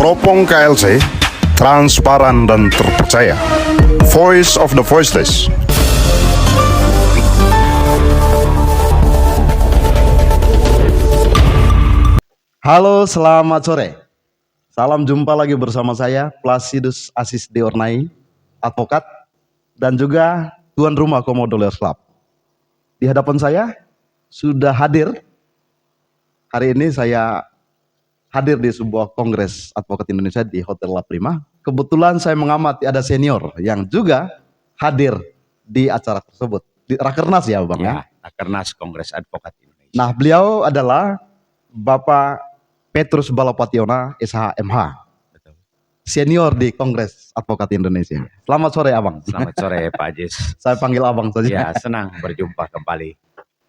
Teropong KLC, transparan dan terpercaya. Voice of the Voiceless. Halo, selamat sore. Salam jumpa lagi bersama saya, Placidus Asis Deornai, advokat, dan juga tuan rumah Komodo Lawyers Club. Di hadapan saya sudah hadir. Hari ini saya hadir di sebuah kongres advokat Indonesia di Hotel La Prima. Kebetulan saya mengamati ada senior yang juga hadir di acara tersebut. Di Rakernas ya Bang ya? Rakernas Kongres Advokat Indonesia. Nah, beliau adalah Bapak Petrus Balapationa, SH.MH. Betul. Senior di Kongres Advokat Indonesia. Selamat sore Abang. Selamat sore Pak Ajis. Saya panggil Abang saja. Ya, senang berjumpa kembali.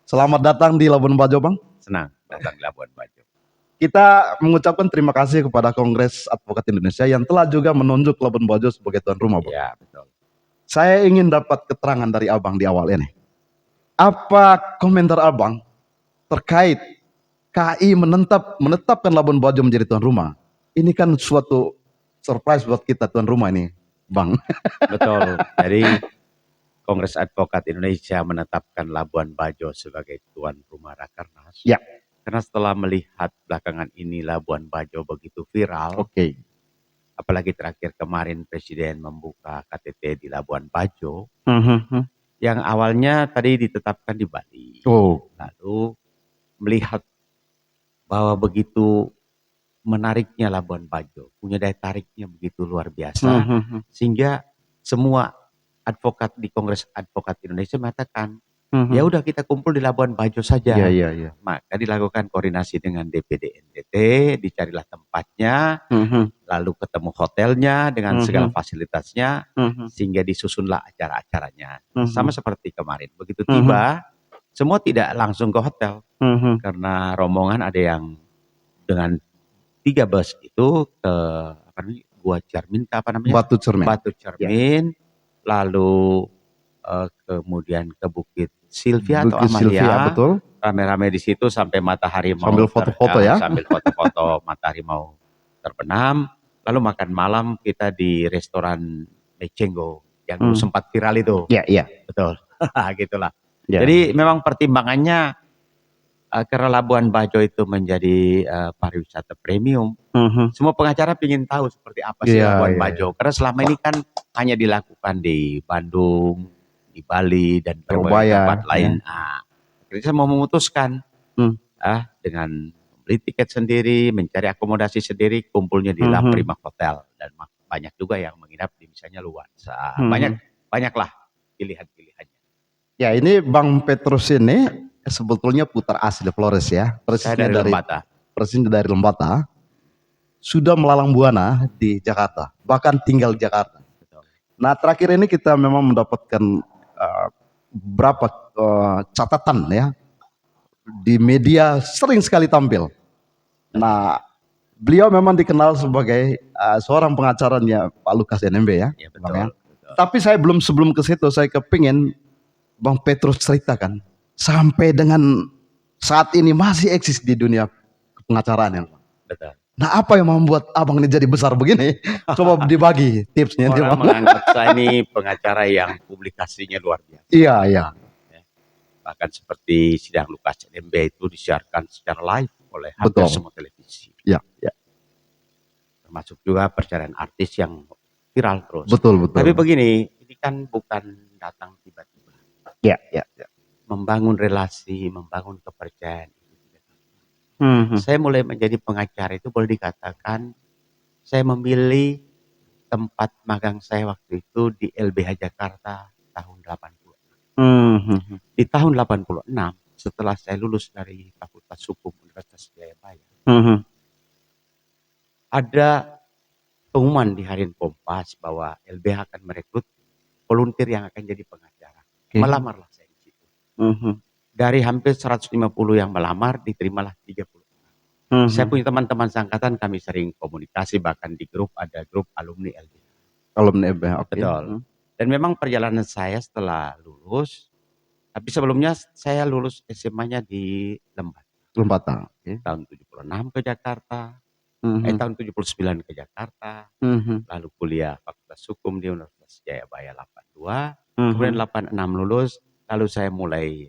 Selamat datang di Labuan Bajo Bang. Senang datang di Labuan Bajo. Kita mengucapkan terima kasih kepada Kongres Advokat Indonesia yang telah juga menunjuk Labuan Bajo sebagai tuan rumah Bang. Ya, betul. Saya ingin dapat keterangan dari Abang di awal ini. Apa komentar Abang terkait KAI menetapkan Labuan Bajo menjadi tuan rumah? Ini kan suatu surprise buat kita tuan rumah ini, Bang. Betul. Jadi Kongres Advokat Indonesia menetapkan Labuan Bajo sebagai tuan rumah Rakernas. Ya. Karena setelah melihat belakangan ini Labuan Bajo begitu viral, Oke. apalagi terakhir kemarin Presiden membuka KTT di Labuan Bajo, yang awalnya tadi ditetapkan di Bali. Lalu melihat bahwa begitu menariknya Labuan Bajo, punya daya tariknya begitu luar biasa, sehingga semua advokat di Kongres Advokat Indonesia mengatakan, ya udah kita kumpul di Labuan Bajo saja. Iya. Maka dilakukan koordinasi dengan DPD NTT, dicarilah tempatnya, lalu ketemu hotelnya dengan segala fasilitasnya, sehingga disusunlah acara-acaranya. Sama seperti kemarin, begitu tiba, semua tidak langsung ke hotel, karena rombongan ada yang dengan 3 bus itu ke Gua Cermin, Batu Cermin. Batu Cermin, lalu kemudian ke Bukit Silvia atau Bukit Amalia, Silvia, betul. rame-rame di situ sampai matahari mau Sambil foto-foto ya. sambil foto-foto matahari mau terbenam, lalu makan malam kita di restoran Mecenggo yang dulu sempat viral itu. Iya. Betul. Gitulah. Ya. Jadi memang pertimbangannya karena Labuan Bajo itu menjadi pariwisata premium, semua pengacara ingin tahu seperti apa sih Labuan Bajo. Karena selama ini kan hanya dilakukan di Bandung, di Bali, dan berbagai tempat lain. Jadi saya mau memutuskan dengan beli tiket sendiri, mencari akomodasi sendiri, kumpulnya di La Prima Hotel. Dan banyak juga yang menginap di misalnya Luansa. Banyaklah pilihan-pilihannya. Ya, ini Bang Petrus ini sebetulnya putar asli Flores ya. Saya dari Lembata. Persisnya dari Lembata. Sudah melalang buana di Jakarta, bahkan tinggal di Jakarta. Betul. Nah, terakhir ini kita memang mendapatkan beberapa catatan ya. Di media sering sekali tampil. Nah, beliau memang dikenal sebagai seorang pengacaranya Pak Lukas NMB ya. Ya, betul, Bang, ya. betul. Tapi saya sebelum ke situ saya kepingin Bang Petrus ceritakan sampai dengan saat ini masih eksis di dunia pengacaraan ya. Betul. Nah, apa yang membuat Abang ini jadi besar begini? Coba dibagi tipsnya. Orang menganggap saya ini pengacara yang publikasinya luar biasa. Iya. Bahkan seperti sidang Lukas NMB itu disiarkan secara live oleh hampir semua televisi. Iya. Termasuk juga perceraian artis yang viral terus. Betul. Tapi begini, ini kan bukan datang tiba-tiba. Iya. Membangun relasi, membangun kepercayaan. Saya mulai menjadi pengacara itu boleh dikatakan saya memilih tempat magang saya waktu itu di LBH Jakarta tahun 80. Di tahun 86 setelah saya lulus dari Fakultas Hukum Universitas Jayabaya, ada pengumuman di Harian Kompas bahwa LBH akan merekrut volunteer yang akan jadi pengacara. Melamarlah saya di situ. Dari hampir 150 yang melamar, diterimalah 30. Saya punya teman-teman seangkatan, kami sering komunikasi, bahkan di grup, ada grup alumni LBH. Alumni LBH, oke. Betul. Dan memang perjalanan saya setelah lulus, tapi sebelumnya saya lulus SMA-nya di Lembata. Lembata. Tahun 76 ke Jakarta, Tahun 79 ke Jakarta, lalu kuliah Fakultas Hukum di Universitas Jayabaya 82, kemudian 86 lulus, lalu saya mulai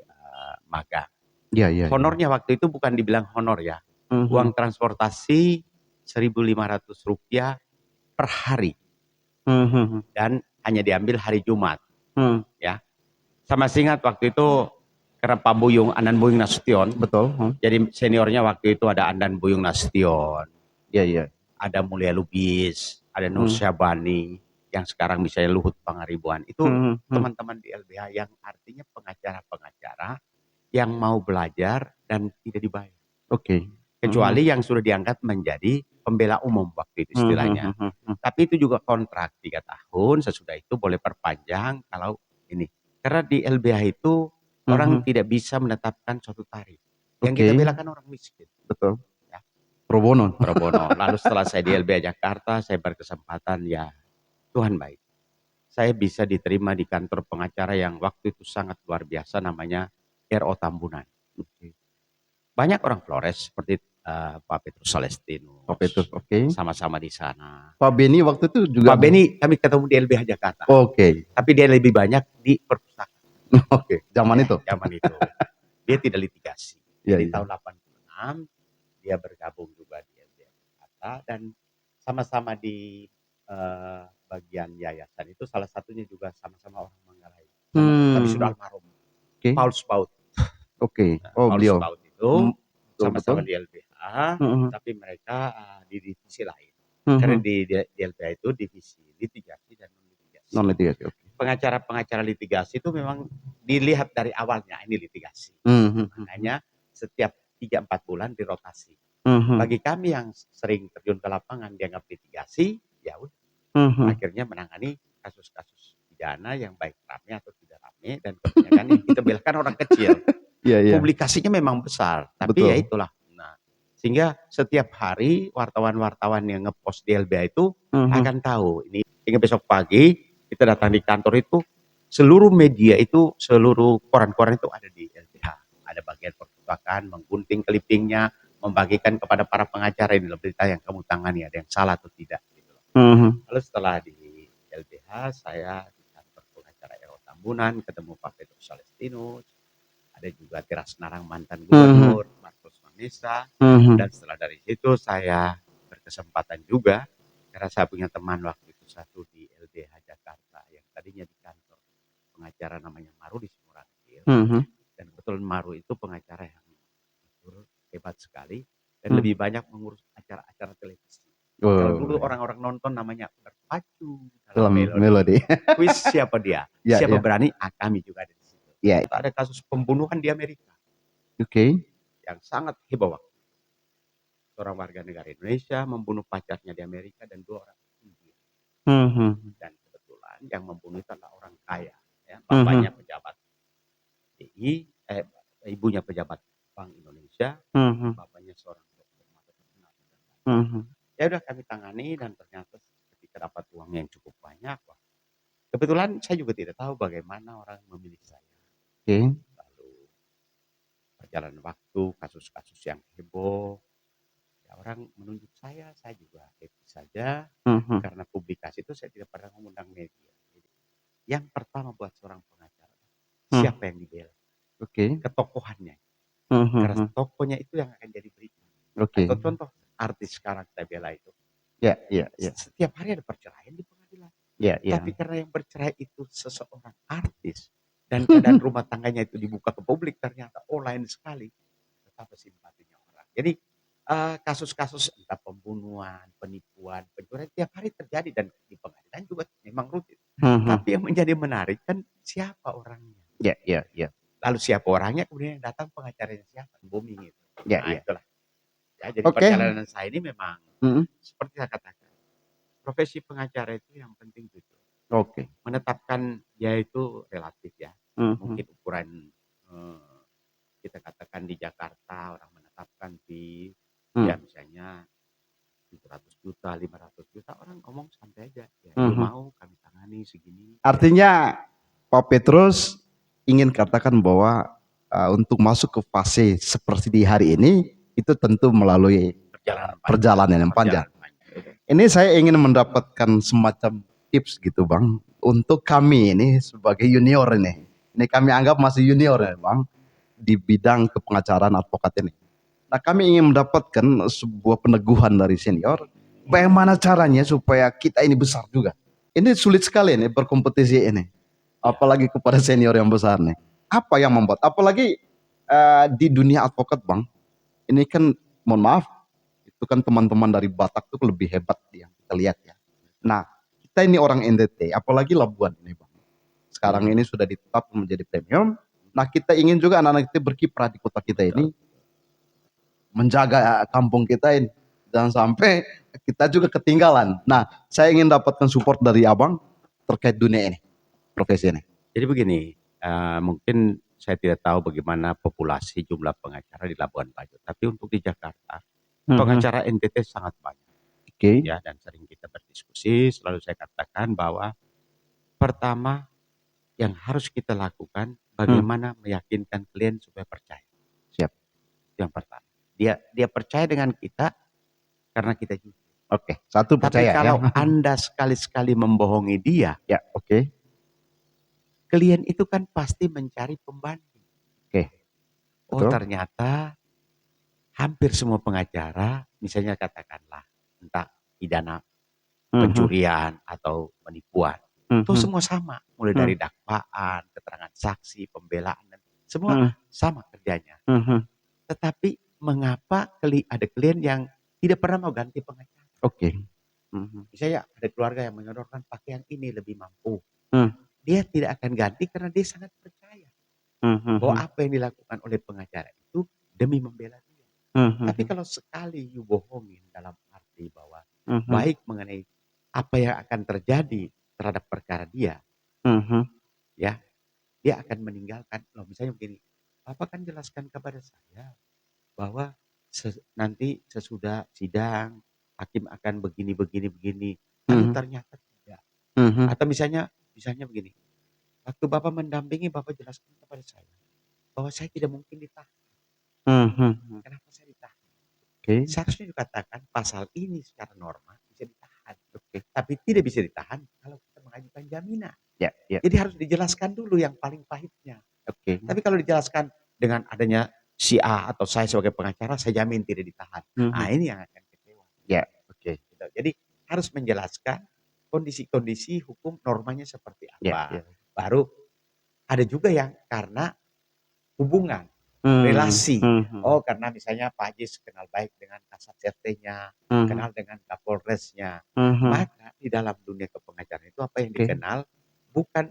magang. Iya, iya. Honornya waktu itu bukan dibilang honor ya, uang transportasi Rp1.500 per hari, dan hanya diambil hari Jumat. Ya, sama ingat waktu itu karena Pak Buyung, Andan Buyung Nasution, Betul. jadi seniornya waktu itu ada Andan Buyung Nasution, Iya, iya. ada Mulia Lubis, ada Nur Syabani, yang sekarang misalnya Luhut Pangaribuan. Itu teman-teman di LBH yang artinya pengacara-pengacara yang mau belajar dan tidak dibayar. Oke. Kecuali yang sudah diangkat menjadi pembela umum waktu itu istilahnya. Tapi itu juga kontrak 3 tahun, sesudah itu boleh perpanjang kalau ini. Karena di LBH itu orang tidak bisa menetapkan suatu tarif. Yang kita bela kan orang miskin. Betul. Ya. Pro bono. Pro bono. Lalu setelah saya di LBH Jakarta, saya berkesempatan, ya Tuhan baik. Saya bisa diterima di kantor pengacara yang waktu itu sangat luar biasa, namanya RO Tambunan. Banyak orang Flores seperti Pak Petrus Celestinus. Pak Petrus, oke. Sama-sama di sana. Pak Beni waktu itu juga. Pak Beni kami ketemu di LBH Jakarta. Oke. Tapi dia lebih banyak di perpustakaan. Oke. Zaman itu. Zaman itu. Dia tidak litigasi. Iya, Di iya. tahun 86 dia bergabung juga di LBH Jakarta, dan sama-sama di bagian yayasan itu, salah satunya juga sama-sama orang Manggarai. Tapi sudah almarhum. Oke. Paul Spaut. Oke. Paul Beliau. Spaut itu sama-sama di LBH, tapi mereka di divisi lain. Karena di LBH itu divisi litigasi dan non-litigasi. Non-litigasi, oke. Pengacara-pengacara litigasi itu memang dilihat dari awalnya ini litigasi. Makanya setiap 3-4 bulan dirotasi. Bagi kami yang sering terjun ke lapangan dianggap litigasi, ya udah. Akhirnya menangani kasus-kasus pidana yang baik rame atau tidak rame, dan kebanyakan yang kita belakan orang kecil. Publikasinya memang besar, tapi ya itulah. Nah, sehingga setiap hari wartawan-wartawan yang ngepost di LBH itu akan tahu ini. Hingga besok pagi kita datang di kantor itu, seluruh media itu, seluruh koran-koran itu ada di LBH. Ada bagian perpustakaan, menggunting clippingnya, membagikan kepada para pengacara, ini berita yang kamu tangani ada yang salah atau tidak. Gitu. Lalu setelah di LBH, saya di kantor pengacara RO Tambunan ketemu Pak Petrus Celestinus. Ada juga Tiras Narang mantan gubernur, Marcos Manesa. Dan setelah dari situ saya berkesempatan juga, karena saya punya teman waktu itu satu di LBH Jakarta yang tadinya di kantor pengacara namanya Maru di Sumurangkil. Dan kebetulan Maru itu pengacara yang hebat sekali dan lebih banyak mengurus acara-acara televisi. Kalau dulu orang-orang nonton namanya berpacu dalam melodi. Kuis siapa dia? Siapa berani? Kami juga ada di situ. Ada kasus pembunuhan di Amerika. Yang sangat heboh. Seorang warga negara Indonesia membunuh pacarnya di Amerika dan 2 orang India. Dan kebetulan yang membunuh itu adalah orang kaya. Ya. Bapaknya pejabat TI, ibunya pejabat Bank Indonesia, bapaknya seorang dokter mata terkenal. Ya udah kami tangani, dan ternyata ketika dapat uang yang cukup banyak, kebetulan saya juga tidak tahu bagaimana orang memilih saya. Lalu perjalanan waktu, kasus-kasus yang heboh, ya orang menunjuk saya juga happy saja, karena publikasi itu saya tidak pernah mengundang media. Jadi, yang pertama buat seorang pengacara, siapa yang dibela? Ketokohannya. Karena tokohnya itu yang akan jadi berita. Atau contoh artis sekarang saya bela itu. Setiap hari ada perceraian di pengadilan. Tapi karena yang bercerai itu seseorang artis, dan keadaan rumah tangganya itu dibuka ke publik, ternyata lain sekali. Betapa simpatinya orang. Jadi kasus-kasus entah pembunuhan, penipuan, pencurian tiap hari terjadi, dan di pengadilan juga memang rutin. Tapi yang menjadi menarik kan siapa orangnya. Lalu siapa orangnya, kemudian yang datang pengacaranya siapa, booming itu. Itulah. Ya, jadi perjalanan saya ini memang seperti saya katakan, profesi pengacara itu yang penting jujur. Menetapkan dia itu relatif ya. Mungkin ukuran kita katakan di Jakarta orang menetapkan di ya misalnya 700 juta, 500 juta, orang ngomong santai aja. Ya, mau kami tangani segini. Artinya Pak Petrus ingin katakan bahwa untuk masuk ke fase seperti di hari ini itu tentu melalui perjalanan yang panjang. Perjalanan. Ini saya ingin mendapatkan semacam tips gitu Bang, untuk kami ini sebagai junior ini. Ini kami anggap masih junior ya Bang, di bidang kepengacaraan advokat ini. Nah kami ingin mendapatkan sebuah peneguhan dari senior, bagaimana caranya supaya kita ini besar juga. Ini sulit sekali nih berkompetisi ini, apalagi kepada senior yang besar nih. Apa yang membuat, apalagi di dunia advokat Bang, ini kan mohon maaf, itu kan teman-teman dari Batak tuh lebih hebat yang kita lihat ya. Nah kita ini orang NTT, apalagi Labuan ini Bang. Sekarang ini sudah ditetap menjadi premium. Nah kita ingin juga anak-anak kita berkiprah di kota kita ini, menjaga kampung kita ini, jangan sampai kita juga ketinggalan. Nah saya ingin dapatkan support dari abang terkait dunia ini, profesi ini. Jadi begini, mungkin saya tidak tahu bagaimana populasi jumlah pengacara di Labuan Bajo, tapi untuk di Jakarta pengacara NTT sangat banyak. Oke. Ya, dan sering kita berdiskusi, selalu saya katakan bahwa pertama yang harus kita lakukan bagaimana meyakinkan klien supaya percaya. Siap. Yang pertama, dia percaya dengan kita karena kita jujur. Oke, satu percaya. Tapi kalau ya. Anda sekali-sekali membohongi dia, Ya, oke. klien itu kan pasti mencari pembanding. Oke. Oh Betul. ternyata hampir semua pengacara, misalnya katakanlah entah pidana pencurian atau penipuan, itu semua sama, mulai dari dakwaan, keterangan saksi, pembelaan, dan semua sama kerjanya. Tetapi mengapa ada klien yang tidak pernah mau ganti pengacara? Oke. Misalnya ada keluarga yang menyodorkan pakai yang ini lebih mampu, dia tidak akan ganti karena dia sangat percaya bahwa apa yang dilakukan oleh pengacara itu demi membela dia. Tapi kalau sekali you bohongin dalam arti bahwa baik mengenai apa yang akan terjadi terhadap perkara dia, ya, dia akan meninggalkan. Loh, misalnya begini, Bapak kan jelaskan kepada saya bahwa nanti sesudah sidang hakim akan begini, lalu ternyata tidak. Atau misalnya begini, waktu Bapak mendampingi, Bapak jelaskan kepada saya bahwa saya tidak mungkin ditahan. Kenapa saya ditahan? Oke. Seharusnya dikatakan pasal ini secara norma bisa ditahan. Tapi tidak bisa ditahan kalau kita mengajukan jaminan. Ya. Jadi harus dijelaskan dulu yang paling pahitnya. Oke. Tapi kalau dijelaskan dengan adanya si A atau saya sebagai pengacara, saya jamin tidak ditahan. Nah ini yang akan kecewa. Ya, oke. Jadi harus menjelaskan kondisi-kondisi hukum normanya seperti apa. Ya. Baru ada juga yang karena hubungan, relasi. Oh karena misalnya Pak Ajis kenal baik dengan kasat RT-nya, kenal dengan Kapolresnya. Maka di dalam dunia kepengacaraan itu apa yang dikenal bukan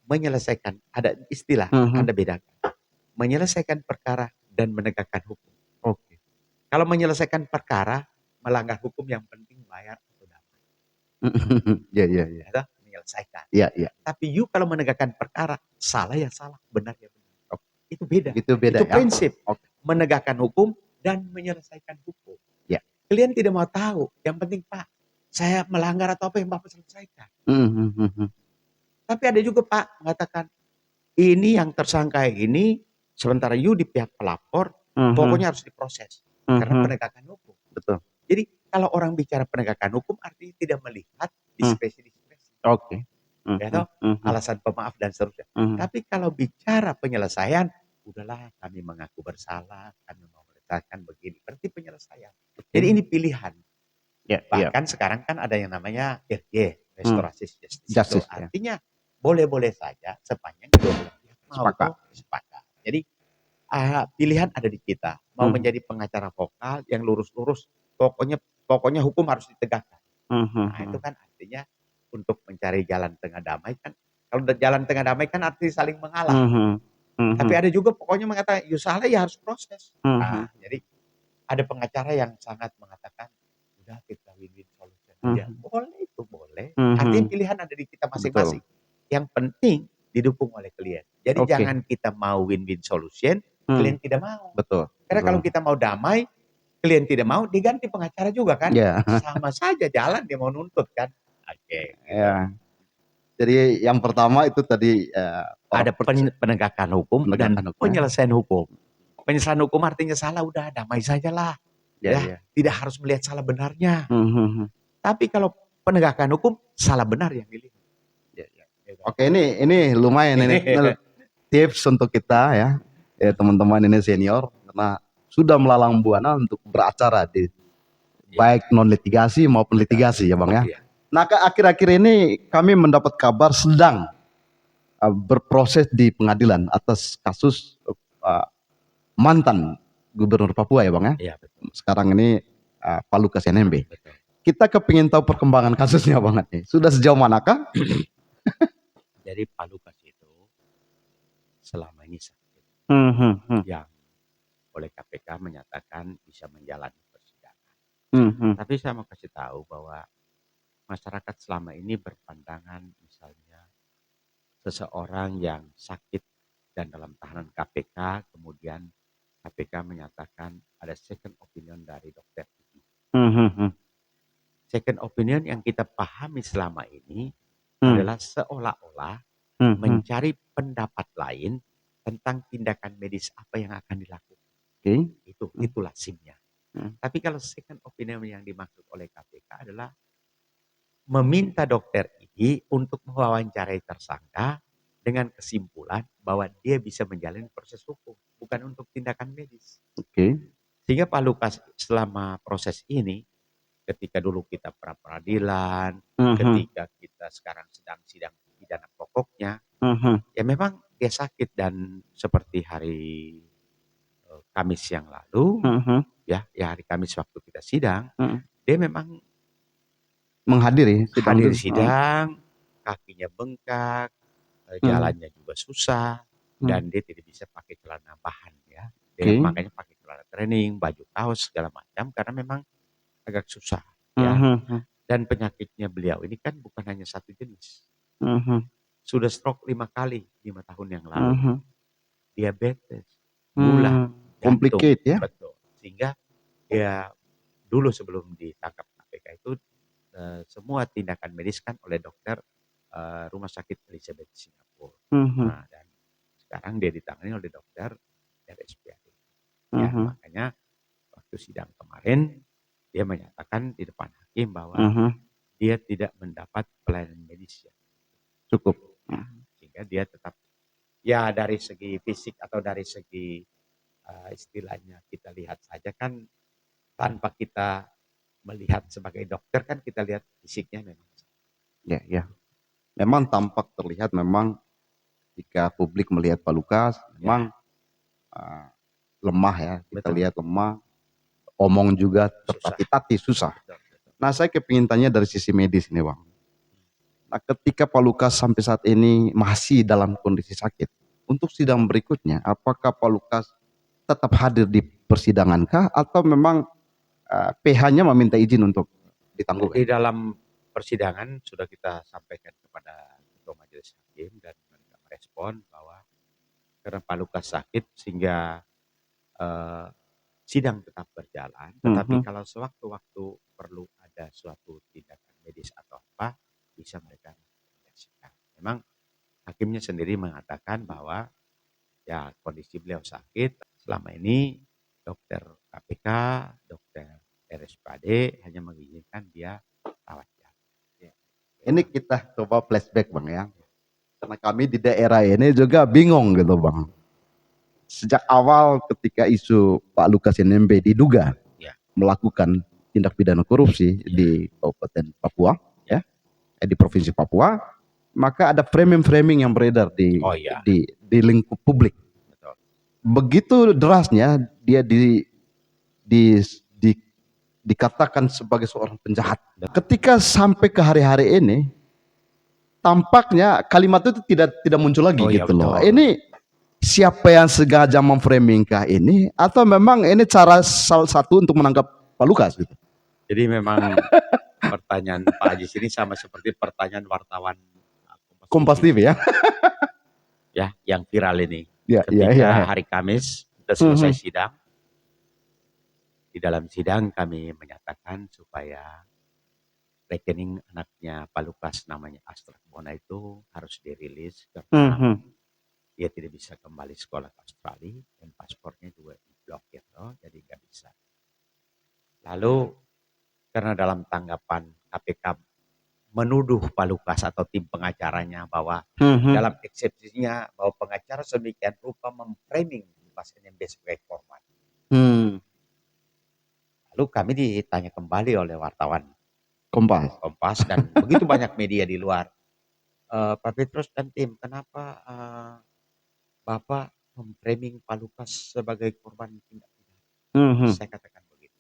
menyelesaikan, ada istilah, Anda bedakan. Menyelesaikan perkara dan menegakkan hukum. Oke. Kalau menyelesaikan perkara, melanggar hukum yang penting bayar atau damai. Ya. Menyelesaikan. Ya. Tapi you kalau menegakkan perkara, salah ya salah, benar ya benar. Itu beda. Itu beda. Itu prinsip. Oke. Menegakkan hukum dan menyelesaikan hukum. Ya. Klien tidak mau tahu. Yang penting Pak, saya melanggar atau apa yang Bapak selesaikan. Tapi ada juga Pak mengatakan, ini yang tersangka ini, sementara you di pihak pelapor, pokoknya harus diproses. Karena penegakan hukum. Betul. Jadi kalau orang bicara penegakan hukum artinya tidak melihat diskresi-diskresi. Oke. Alasan pemaaf dan seterusnya. Tapi kalau bicara penyelesaian, udahlah kami mengaku bersalah, kami mau meletakkan begini. Berarti penyelesaian. Jadi ini pilihan. Bahkan sekarang kan ada yang namanya restorasi justice. Artinya boleh-boleh saja sepanjang kedua belah pihak mau sepakat. Jadi pilihan ada di kita. Mau menjadi pengacara vokal yang lurus-lurus, pokoknya hukum harus ditegakkan. Nah itu kan artinya untuk mencari jalan tengah damai kan. Kalau jalan tengah damai kan artinya saling mengalah. Tapi ada juga pokoknya mengatakan, you salah ya harus proses. Nah, jadi ada pengacara yang sangat mengatakan, udah kita win-win solution aja. Boleh itu, boleh. Artinya pilihan ada di kita masing-masing. Yang penting didukung oleh klien. Jadi jangan kita mau win-win solution, klien tidak mau. Betul. Karena kalau kita mau damai, klien tidak mau, diganti pengacara juga kan. Sama saja jalan dia mau nuntut kan. Oke. Ya. Jadi yang pertama itu tadi ada penegakan hukum dan penyelesaian hukum. Penyelesaian hukum artinya salah udah damai sajalah. Tidak harus melihat salah benarnya. Mhm. Tapi kalau penegakan hukum, salah benar yang dilihat. Oke, ini lumayan ini tips untuk kita ya, teman-teman ini senior karena sudah melalang buana untuk beracara di baik non litigasi maupun litigasi ya bang ya. Iya. Nah akhir-akhir ini kami mendapat kabar sedang berproses di pengadilan atas kasus mantan gubernur Papua ya bang ya. Iya, betul. Sekarang ini Pak Lukas NMB. Betul. Kita kepingin tahu perkembangan kasusnya bang. Sudah sejauh manakah? Jadi Pak Lukas itu selama ini sakit, yang oleh KPK menyatakan bisa menjalani persidangan. Tapi saya mau kasih tahu bahwa masyarakat selama ini berpandangan misalnya seseorang yang sakit dan dalam tahanan KPK, kemudian KPK menyatakan ada second opinion dari dokter ini. Second opinion yang kita pahami selama ini adalah seolah-olah mencari pendapat lain tentang tindakan medis apa yang akan dilakukan. Itulah SIM-nya. Tapi kalau second opinion yang dimaksud oleh KPK adalah meminta dokter ini untuk mewawancarai tersangka dengan kesimpulan bahwa dia bisa menjalani proses hukum, bukan untuk tindakan medis. Sehingga Pak Lukas selama proses ini, ketika dulu kita pra peradilan, ketika kita sekarang sedang sidang pidana pokoknya, ya memang dia sakit dan seperti hari Kamis yang lalu, ya hari Kamis waktu kita sidang, dia memang menghadiri sidang, kakinya bengkak, jalannya juga susah, dan dia tidak bisa pakai celana bahan ya. Dia makanya pakai celana training, baju kaos segala macam karena memang agak susah ya. Dan penyakitnya beliau ini kan bukan hanya satu jenis. Sudah stroke 5 kali 5 tahun yang lalu. Diabetes, gula, jantung. Complicated ya. Betul. Sehingga dia dulu sebelum ditangkap KPK itu semua tindakan medis kan oleh dokter Rumah Sakit Elizabeth Singapura. Nah, dan sekarang dia ditangani oleh dokter RSPAD. Ya, makanya waktu sidang kemarin dia menyatakan di depan hakim bahwa dia tidak mendapat pelayanan medis yang cukup. Sehingga dia tetap ya dari segi fisik atau dari segi istilahnya kita lihat saja kan tanpa kita melihat sebagai dokter kan kita lihat fisiknya memang. Ya. Memang tampak terlihat memang jika publik melihat Pak Lukas memang lemah ya. Kita lihat lemah, omong juga tertatih-tatih susah. Nah saya kepingin tanya dari sisi medis ini bang. Nah ketika Pak Lukas sampai saat ini masih dalam kondisi sakit, untuk sidang berikutnya apakah Pak Lukas tetap hadir di persidangan kah atau memang PH-nya meminta izin untuk ditangguhkan? Di dalam persidangan sudah kita sampaikan kepada Ketua Majelis Hakim dan mereka merespon bahwa karena Pak Lukas sakit sehingga sidang tetap berjalan, tetapi kalau sewaktu-waktu perlu ada suatu tindakan medis atau apa, bisa mereka rekomendasikan. Memang hakimnya sendiri mengatakan bahwa ya kondisi beliau sakit, selama ini dokter KPK, dokter RSPAD hanya mengizinkan dia rawat jalan. Ini kita coba flashback bang ya, karena kami di daerah ini juga bingung gitu bang. Sejak awal ketika isu Pak Lukas NMB diduga melakukan tindak pidana korupsi di Kabupaten Papua, di Provinsi Papua, maka ada framing-framing yang beredar di lingkup publik. Betul. Begitu derasnya dia dikatakan sebagai seorang penjahat. Ketika sampai ke hari-hari ini, tampaknya kalimat itu tidak muncul lagi gitu loh. Ini siapa yang sengaja memframingkah ini atau memang ini cara salah satu untuk menangkap Pak Lukas gitu? Jadi memang pertanyaan Pak Ajis ini sama seperti pertanyaan wartawan Kompas TV ya. Ya, yang viral ini. Ketika hari Kamis kita selesai sidang. Di dalam sidang kami menyatakan supaya rekening anaknya Pak Lukas namanya Astra Bona itu harus dirilis karena dia tidak bisa kembali sekolah ke Australia dan paspornya juga diblokir, jadi nggak bisa. Lalu karena dalam tanggapan KPK menuduh Pak Lukas atau tim pengacaranya bahwa dalam eksepsinya bahwa pengacara sedemikian rupa memframing Lukas NMB sebagai korban. Lalu kami ditanya kembali oleh wartawan Kompas dan begitu banyak media di luar. Pak Petrus dan tim, kenapa Bapak memframing Pak Lukas sebagai korban tindak pidana? Saya katakan begitu.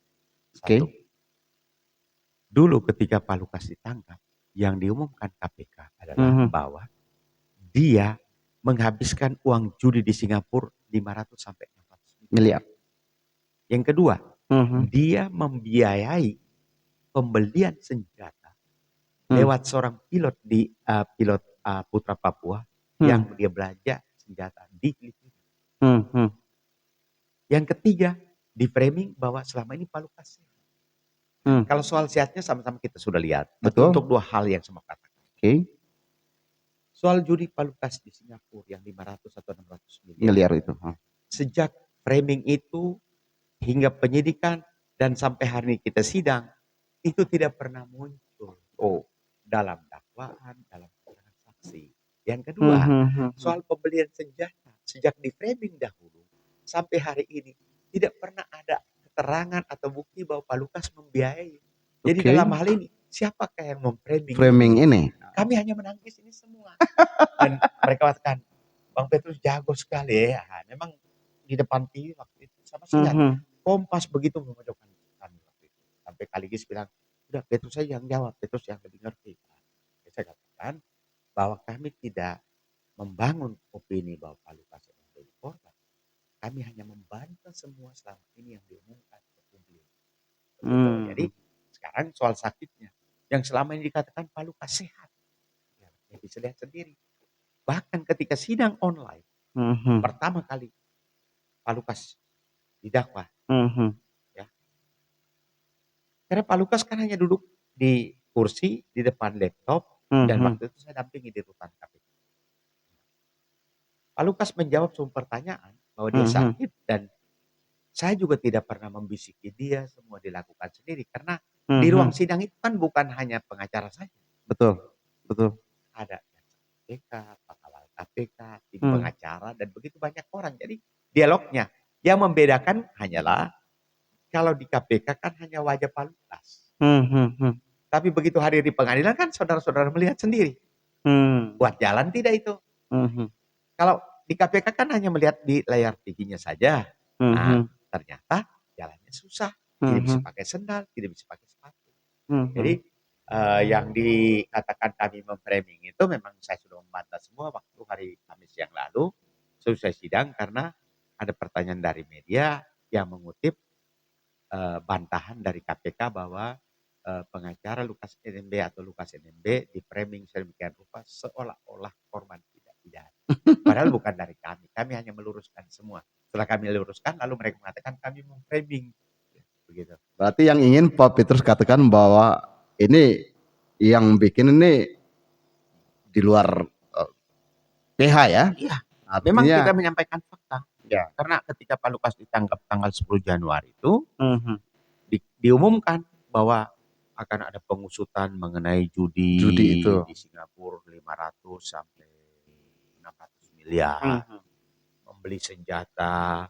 Satu, dulu ketika Pak Lukas ditangkap, yang diumumkan KPK adalah bahwa dia menghabiskan uang judi di Singapura 500 sampai 600 miliar. Yang kedua, dia membiayai pembelian senjata lewat seorang pilot di pilot Putra Papua yang dia belanja senjata di Filipina. Yang ketiga, di framing bahwa selama ini Pak Lukas sehat. Kalau soal sehatnya sama-sama kita sudah lihat. Betul. Untuk dua hal yang sama katakan. Soal judi Pak Lukas di Singapura yang 500 atau 600 miliar itu. Sejak framing itu hingga penyidikan dan sampai hari ini kita sidang, itu tidak pernah muncul dalam dakwaan, dalam keterangan saksi. Yang kedua, soal pembelian senjata sejak di framing dahulu sampai hari ini tidak pernah ada keterangan atau bukti bahwa Pak Lukas membiayai. Jadi dalam hal ini siapakah yang memframing ini? Kami hanya menangkis ini semua. Dan mereka katakan, Bang Petrus jago sekali ya. Memang di depan TV waktu itu sama sekali. Kompas begitu memojokkan kami waktu itu. Sampai Kaligis bilang, udah Petrus saja yang jawab, Petrus yang lebih ngerti. Saya katakan bahwa kami tidak membangun opini bahwa Pak Lukas menjadi korban. Kami hanya membantah semua selama ini yang diumumkan ke publik. Jadi sekarang soal sakitnya, yang selama ini dikatakan Pak Lukas sehat, ya bisa lihat sendiri. Bahkan ketika sidang online, pertama kali Pak Lukas didakwa, ya. Karena Pak Lukas kan hanya duduk di kursi di depan laptop dan waktu itu saya dampingi di rutan KPK. Pak Lukas menjawab semua pertanyaan bahwa dia sakit dan saya juga tidak pernah membisiki dia, semua dilakukan sendiri karena di ruang sidang itu kan bukan hanya pengacara saja. Betul. Ada KPK, pengawal KPK, tim pengacara dan begitu banyak orang. Jadi dialognya yang membedakan hanyalah kalau di KPK kan hanya wajah Pak Lukas. Tapi begitu hadir di pengadilan kan saudara-saudara melihat sendiri. Buat jalan tidak itu. Kalau di KPK kan hanya melihat di layar TV-nya saja. Nah, ternyata jalannya susah. Tidak bisa pakai sendal, tidak bisa pakai sepatu. Jadi yang dikatakan kami memframing itu memang saya sudah membantah semua waktu hari Kamis yang lalu. Selesai sidang karena ada pertanyaan dari media yang mengutip bantahan dari KPK bahwa pengacara Lukas NMB atau Lukas NMB di framing sedemikian rupa seolah-olah korban tidak pidana. Padahal bukan dari kami. Kami hanya meluruskan semua. Setelah kami luruskan, lalu mereka mengatakan kami memframing. Begitu. Berarti yang ingin Pak Petrus katakan bahwa ini yang bikin ini di luar PH ya? Iya. Artinya, memang kita menyampaikan fakta. Ya. Karena ketika Pak Lukas ditangkap tanggal 10 Januari itu diumumkan bahwa akan ada pengusutan mengenai judi itu di Singapura 500 sampai 600 miliar. Membeli senjata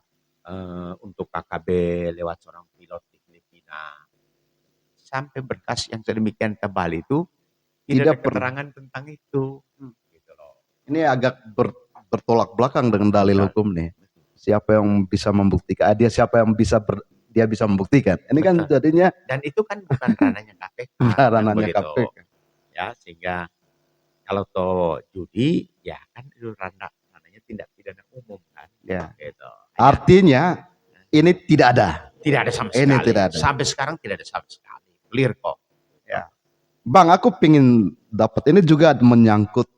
untuk KKB lewat seorang pilot di Filipina. Sampai berkas yang sedemikian tebal itu tidak ada keterangan tentang itu. Gitu loh. Ini agak bertolak belakang dengan dalil hukum nih. Siapa yang bisa membuktikan? Dia bisa membuktikan. Ini kan jadinya, dan itu kan bukan ranahnya KPK. ranahnya KPK. Ya, sehingga kalau toh judi ya kan itu ranahnya tindak pidana umum kan. Ya. Gitu. Artinya ini tidak ada. Tidak ada sama sekali. Ini tidak ada. Sampai sekarang tidak ada sama sekali. Clear kok. Ya. Bang, aku pingin dapat ini juga menyangkut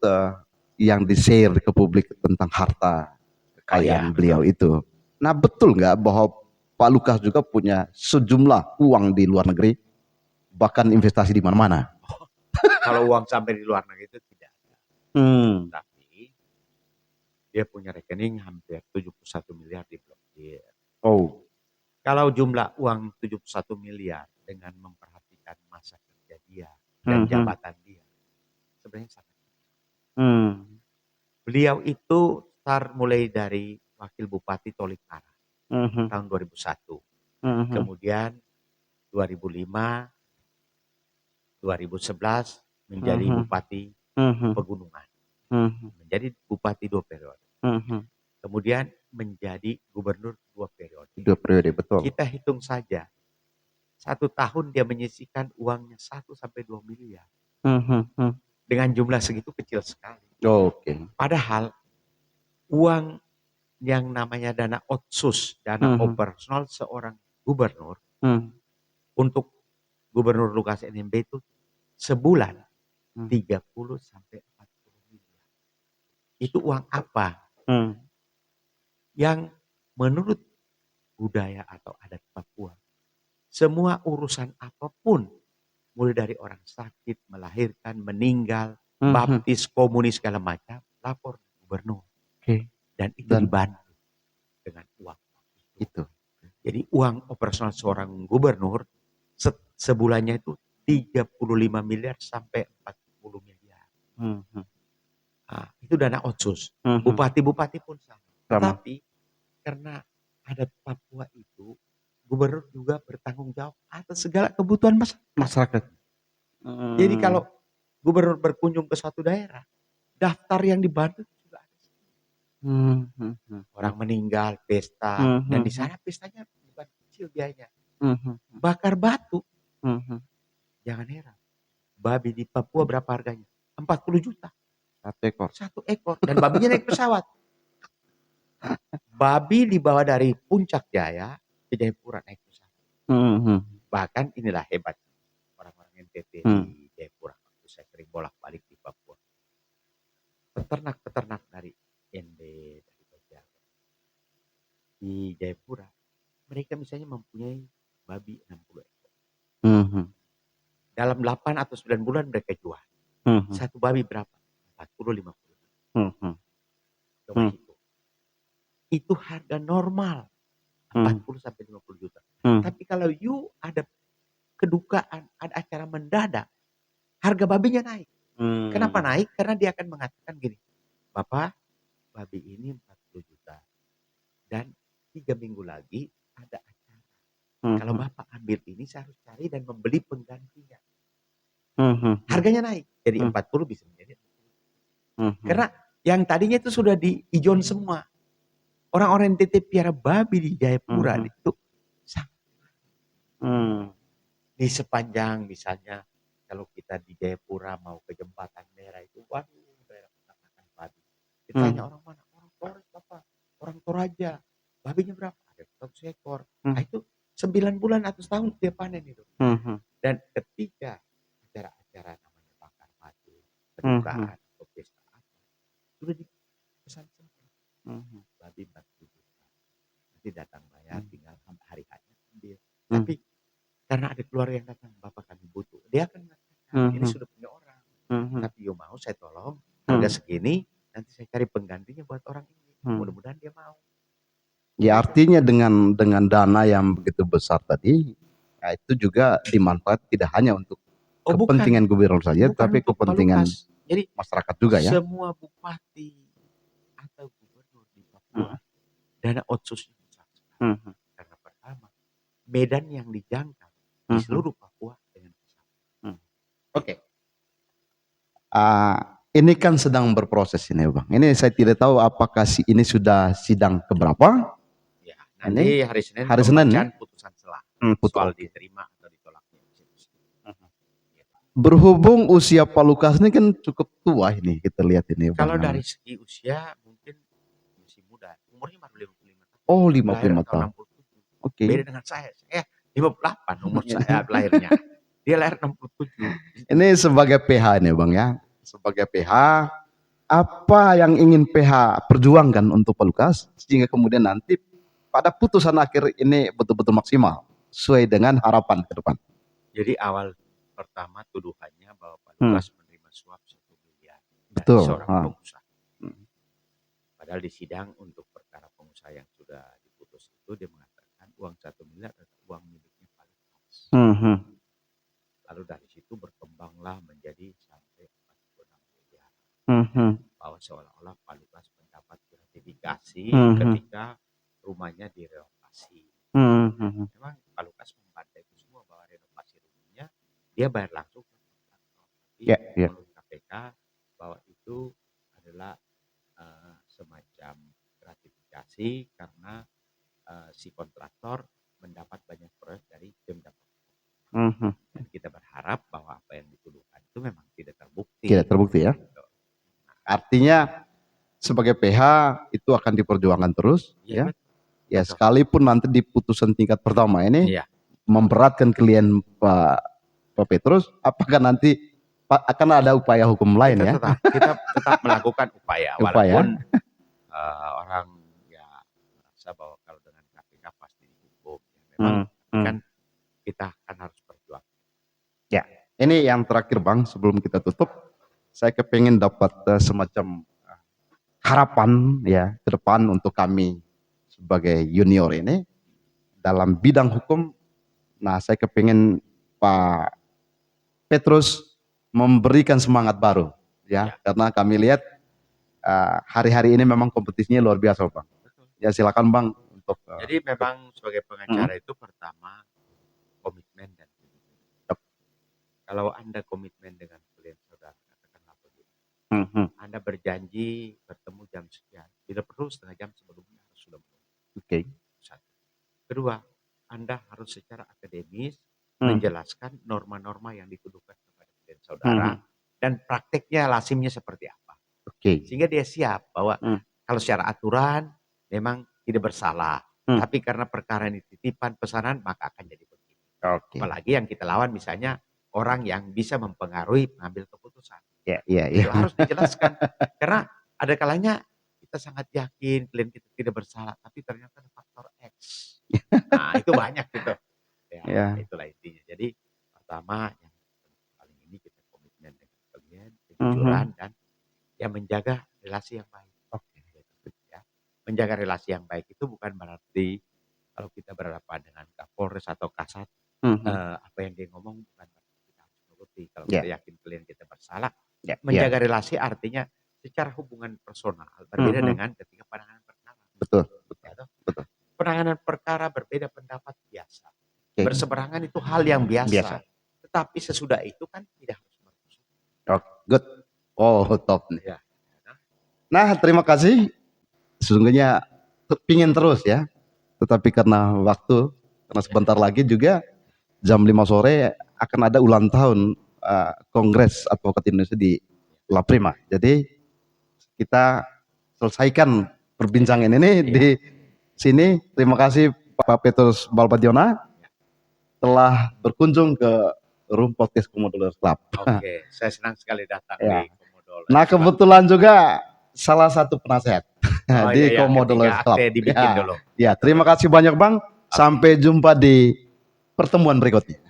yang di-share ke publik tentang harta kekayaan beliau itu. Nah, betul nggak bahwa Pak Lukas juga punya sejumlah uang di luar negeri, bahkan investasi di mana-mana? Kalau uang sampai di luar negeri itu tidak ada. Tapi dia punya rekening hampir 71 miliar di blokir. Kalau jumlah uang 71 miliar dengan memperhatikan masa kerja dia dan jabatan dia, sebenarnya sangat. Hmm. Beliau itu start mulai dari Wakil Bupati Tolikara Mhm. tahun 2001. Mhm. Kemudian 2005, 2011 menjadi Bupati Pegunungan. Menjadi Bupati 2 periode. Kemudian menjadi Gubernur 2 periode. 2 periode, betul. Kita hitung saja, 1 tahun dia menyisihkan uangnya 1 sampai 2 miliar. Dengan jumlah segitu kecil sekali. Oke. Padahal uang yang namanya dana otsus, dana operasional seorang gubernur untuk Gubernur Lukas NMB itu sebulan 30 sampai 40 miliar. Itu uang apa? Yang menurut budaya atau adat Papua, semua urusan apapun, mulai dari orang sakit, melahirkan, meninggal, baptis, komunis, segala macam, lapor gubernur. Oke. Dan itu Dan dibantu dengan uang. itu. Jadi uang operasional seorang gubernur sebulannya itu 35 miliar sampai 40 miliar. Nah, itu dana otsus. Bupati-bupati pun sama. Sama. Tapi karena adat Papua itu, gubernur juga bertanggung jawab atas segala kebutuhan masyarakat. Jadi kalau gubernur berkunjung ke suatu daerah, daftar yang dibantu juga ada. Orang meninggal, pesta, dan di sana pestanya bukan kecil biayanya. Bakar batu, jangan heran. Babi di Papua berapa harganya? 40 juta. 1 ekor. 1 ekor. Dan babinya naik pesawat. Babi dibawa dari Puncak Jaya ke Jayapura naik pesawat. Bahkan inilah hebat orang-orang NTT di Jayapura. Waktu saya sering bolak-balik di Papua. Peternak-peternak dari NB, dari Jawa, di Jayapura, mereka misalnya mempunyai babi 60 ekor. Dalam 8 atau 9 bulan mereka jual. Satu babi berapa? 40-50. Coba hitung. Itu harga normal. 40 sampai 50 juta. Tapi kalau you ada kedukaan, ada acara mendadak, harga babinya naik. Kenapa naik? Karena dia akan mengatakan gini, Bapak, babi ini 40 juta. Dan 3 minggu lagi ada acara. Kalau Bapak ambil ini, saya harus cari dan membeli penggantinya. Harganya naik. Jadi 40 bisa menjadi 60. Karena yang tadinya itu sudah diijon semua. Orang-orang yang titip piara babi di Jayapura itu di sepanjang misalnya kalau kita di Jayapura mau ke Jembatan Merah itu, waduh, daerah peternakan babi. Kita tanya orang mana? Orang Flores Bapak, orang Toraja. Babinya berapa? Ada 100 ekor. Nah itu 9 bulan atau setahun dia panen itu. Dan ketika acara-acara namanya bakar batu, kedukaan, atau pesta apa, sudah dipesan semua. Babi 40 juta. Nanti datang bayar, tinggal hari hanya ambil. Tapi karena ada keluarga yang datang, Bapak kami butuh. Dia akan mengatakan, ini sudah punya orang. Tapi yo mau saya tolong, harga segini, nanti saya cari penggantinya buat orang ini. Mudah-mudahan dia mau. Ya artinya dengan dana yang begitu besar tadi, ya itu juga dimanfaat tidak hanya untuk kepentingan gubernur saja, tapi kepentingan jadi, masyarakat juga ya. Semua bupati atau gubernur di Papua, dana otsusnya besar sekali. Karena pertama, medan yang dijangkau di seluruh Papua dengan besar. Oke. Ini kan sedang berproses ini Bang. Ini saya tidak tahu apakah ini sudah sidang keberapa. Ya, nanti hari Senin pembacaan putusan selah. Soal diterima atau ditolaknya. Berhubung usia Pak Lukas ini kan cukup tua ini, kita lihat ini Bang. Kalau dari segi usia mungkin masih muda. Umurnya baru 55 tahun. Oh, 55 tahun. Oke. Beda dengan saya. Saya 58 umur saya lahirnya. Dia lahir 67. Ini sebagai PH ini Bang ya. Sebagai PH, apa yang ingin PH perjuangkan untuk Pak Lukas sehingga kemudian nanti pada putusan akhir ini betul-betul maksimal sesuai dengan harapan ke depan. Jadi awal pertama tuduhannya bahwa Pak Lukas menerima suap 1 miliar dari seorang pengusaha. Padahal di sidang untuk perkara pengusaha yang sudah diputus itu dia mengatakan uang 1 miliar bahwa seolah-olah Pak Lukas mendapat gratifikasi ketika rumahnya direlokasi. Memang Pak Lukas membantah itu semua bahwa renovasi rumahnya dia bayar langsung ke kontraktor. Tapi menurut KPK bahwa itu adalah semacam gratifikasi karena si kontraktor mendapat banyak proyek dari Pemda. Dan kita berharap bahwa apa yang dituduhkan itu memang tidak terbukti. Tidak terbukti ya. Artinya sebagai PH itu akan diperjuangkan terus ya. Ya sekalipun nanti di putusan tingkat pertama ini memberatkan klien Pak Petrus, apakah nanti akan ada upaya hukum lain kita tetap melakukan upaya. Walaupun orang ya merasa bahwa kalau dengan KPK pasti dihukum. Memang kan kita akan harus berjuang. Ya, ini yang terakhir Bang sebelum kita tutup, saya kepengen dapat semacam harapan ya ke depan untuk kami sebagai junior ini dalam bidang hukum. Nah, saya kepengen Pak Petrus memberikan semangat baru ya. Karena kami lihat hari-hari ini memang kompetisinya luar biasa Bang. Ya silakan Bang untuk. Jadi memang sebagai pengacara itu pertama komitmen dan kalau Anda komitmen dengan klien saudara, katakanlah begitu. Anda berjanji bertemu jam sekian, tidak perlu setengah jam sebelumnya harus sudah mulai. Satu. Kedua, Anda harus secara akademis menjelaskan norma-norma yang dituduhkan kepada klien saudara dan prakteknya lazimnya seperti apa. Sehingga dia siap bahwa kalau secara aturan memang tidak bersalah, tapi karena perkara ini titipan pesanan maka akan jadi begini. Apalagi yang kita lawan misalnya orang yang bisa mempengaruhi pengambil keputusan. Itu harus dijelaskan. Karena ada kalanya kita sangat yakin klien kita tidak bersalah, tapi ternyata ada faktor X. Nah itu banyak gitu. Itulah intinya. Jadi pertama yang paling ini kita komitmen dengan klien, kejujuran dan ya menjaga relasi yang baik. Menjaga relasi yang baik itu bukan berarti kalau kita berhadapan dengan Kapolres atau Kasat, apa yang dia ngomong bukan berarti kita harus menuruti. Kalau kita yakin klien kita bersalah, menjaga relasi artinya secara hubungan personal berbeda dengan ketika penanganan perkara. Betul. Penanganan perkara berbeda pendapat biasa. Berseberangan itu hal yang biasa. Tetapi sesudah itu kan tidak harus merusak. Good. Oh top nih. Nah terima kasih. Sesungguhnya pingin terus ya. Tetapi karena waktu, karena sebentar lagi juga jam 5 sore akan ada ulang tahun Kongres Advokat Indonesia di La Prima. Jadi kita selesaikan perbincangan ini di sini. Terima kasih Pak Petrus Balbadiona telah berkunjung ke Room Podcast Komodo Club. Saya senang sekali datang di Komodo. Nah kebetulan juga salah satu penasehat di Komodo Club. Terima kasih banyak Bang. Sampai jumpa di pertemuan berikutnya.